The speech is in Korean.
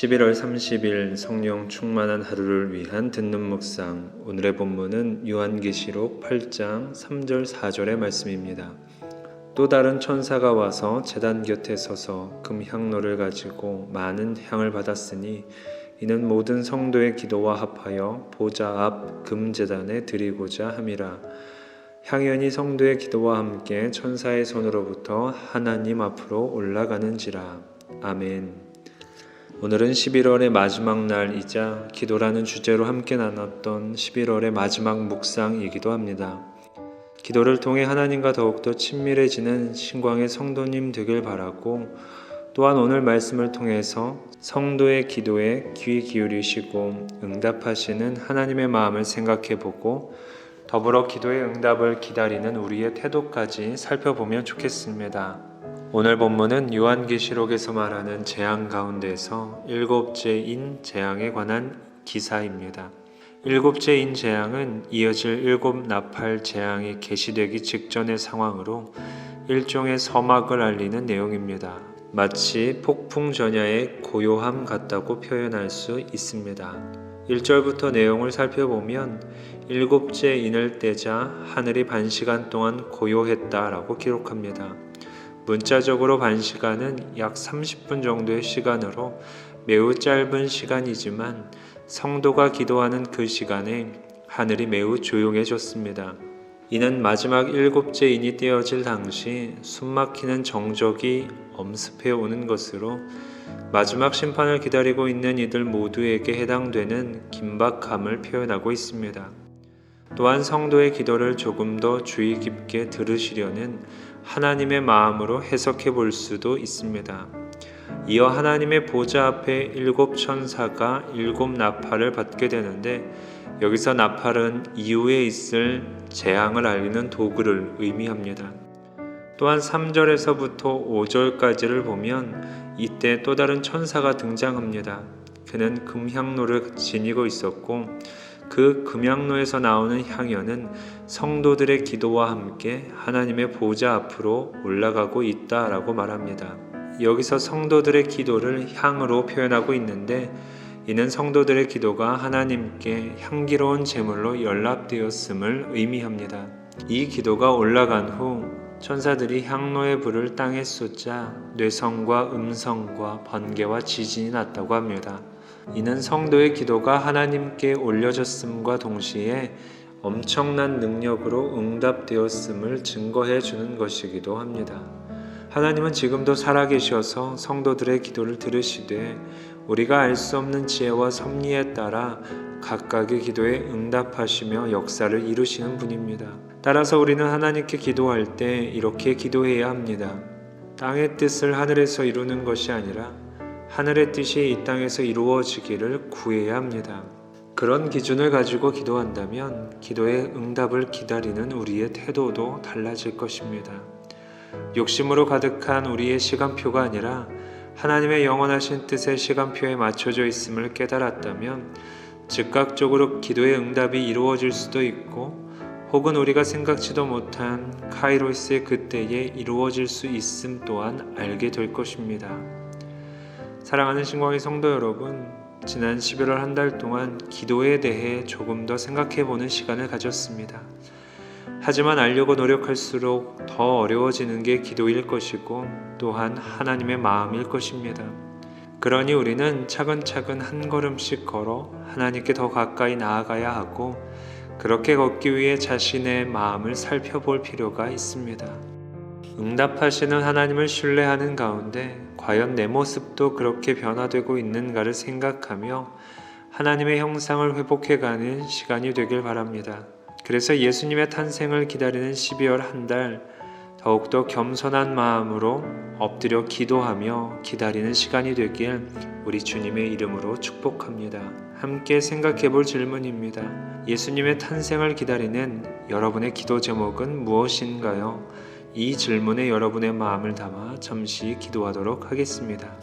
11월 30일 성령 충만한 하루를 위한 듣는 묵상. 오늘의 본문은 요한계시록 8장 3절 4절의 말씀입니다. 또 다른 천사가 와서 제단 곁에 서서 금향로를 가지고 많은 향을 받았으니 이는 모든 성도의 기도와 합하여 보좌 앞 금제단에 드리고자 함이라. 향연이 성도의 기도와 함께 천사의 손으로부터 하나님 앞으로 올라가는지라. 아멘. 오늘은 11월의 마지막 날이자 기도라는 주제로 함께 나눴던 11월의 마지막 묵상이기도 합니다. 기도를 통해 하나님과 더욱더 친밀해지는 신광의 성도님 되길 바라고, 또한 오늘 말씀을 통해서 성도의 기도에 귀 기울이시고 응답하시는 하나님의 마음을 생각해보고 더불어 기도의 응답을 기다리는 우리의 태도까지 살펴보면 좋겠습니다. 오늘 본문은 요한계시록에서 말하는 재앙 가운데서 일곱째인 재앙에 관한 기사입니다. 일곱째인 재앙은 이어질 일곱 나팔 재앙이 계시되기 직전의 상황으로 일종의 서막을 알리는 내용입니다. 마치 폭풍 전야의 고요함 같다고 표현할 수 있습니다. 1절부터 내용을 살펴보면 일곱째 인을 떼자 하늘이 반시간 동안 고요했다라고 기록합니다. 문자적으로 반시간은 약 30분 정도의 시간으로 매우 짧은 시간이지만 성도가 기도하는 그 시간에 하늘이 매우 조용해졌습니다. 이는 마지막 일곱째 인이 떼어질 당시 숨막히는 정적이 엄습해 오는 것으로 마지막 심판을 기다리고 있는 이들 모두에게 해당되는 긴박함을 표현하고 있습니다. 또한 성도의 기도를 조금 더 주의 깊게 들으시려는 하나님의 마음으로 해석해 볼 수도 있습니다. 이어 하나님의 보좌 앞에 일곱 천사가 일곱 나팔을 받게 되는데, 여기서 나팔은 이후에 있을 재앙을 알리는 도구를 의미합니다. 또한 3절에서부터 5절까지를 보면 이때 또 다른 천사가 등장합니다. 그는 금향로를 지니고 있었고 그 금향로에서 나오는 향연은 성도들의 기도와 함께 하나님의 보좌 앞으로 올라가고 있다라고 말합니다. 여기서 성도들의 기도를 향으로 표현하고 있는데, 이는 성도들의 기도가 하나님께 향기로운 제물로 연락되었음을 의미합니다. 이 기도가 올라간 후 천사들이 향로의 불을 땅에 쏟자 뇌성과 음성과 번개와 지진이 났다고 합니다. 이는 성도의 기도가 하나님께 올려졌음과 동시에 엄청난 능력으로 응답되었음을 증거해 주는 것이기도 합니다. 하나님은 지금도 살아계셔서 성도들의 기도를 들으시되 우리가 알 수 없는 지혜와 섭리에 따라 각각의 기도에 응답하시며 역사를 이루시는 분입니다. 따라서 우리는 하나님께 기도할 때 이렇게 기도해야 합니다. 땅의 뜻을 하늘에서 이루는 것이 아니라 하늘의 뜻이 이 땅에서 이루어지기를 구해야 합니다. 그런 기준을 가지고 기도한다면 기도의 응답을 기다리는 우리의 태도도 달라질 것입니다. 욕심으로 가득한 우리의 시간표가 아니라 하나님의 영원하신 뜻의 시간표에 맞춰져 있음을 깨달았다면 즉각적으로 기도의 응답이 이루어질 수도 있고, 혹은 우리가 생각지도 못한 카이로스의 그때에 이루어질 수 있음 또한 알게 될 것입니다. 사랑하는 신광의 성도 여러분, 지난 11월 한 달 동안 기도에 대해 조금 더 생각해보는 시간을 가졌습니다. 하지만 알려고 노력할수록 더 어려워지는 게 기도일 것이고 또한 하나님의 마음일 것입니다. 그러니 우리는 차근차근 한 걸음씩 걸어 하나님께 더 가까이 나아가야 하고, 그렇게 걷기 위해 자신의 마음을 살펴볼 필요가 있습니다. 응답하시는 하나님을 신뢰하는 가운데 과연 내 모습도 그렇게 변화되고 있는가를 생각하며 하나님의 형상을 회복해가는 시간이 되길 바랍니다. 그래서 예수님의 탄생을 기다리는 12월 한 달 더욱더 겸손한 마음으로 엎드려 기도하며 기다리는 시간이 되길 우리 주님의 이름으로 축복합니다. 함께 생각해 볼 질문입니다. 예수님의 탄생을 기다리는 여러분의 기도 제목은 무엇인가요? 이 질문에 여러분의 마음을 담아 잠시 기도하도록 하겠습니다.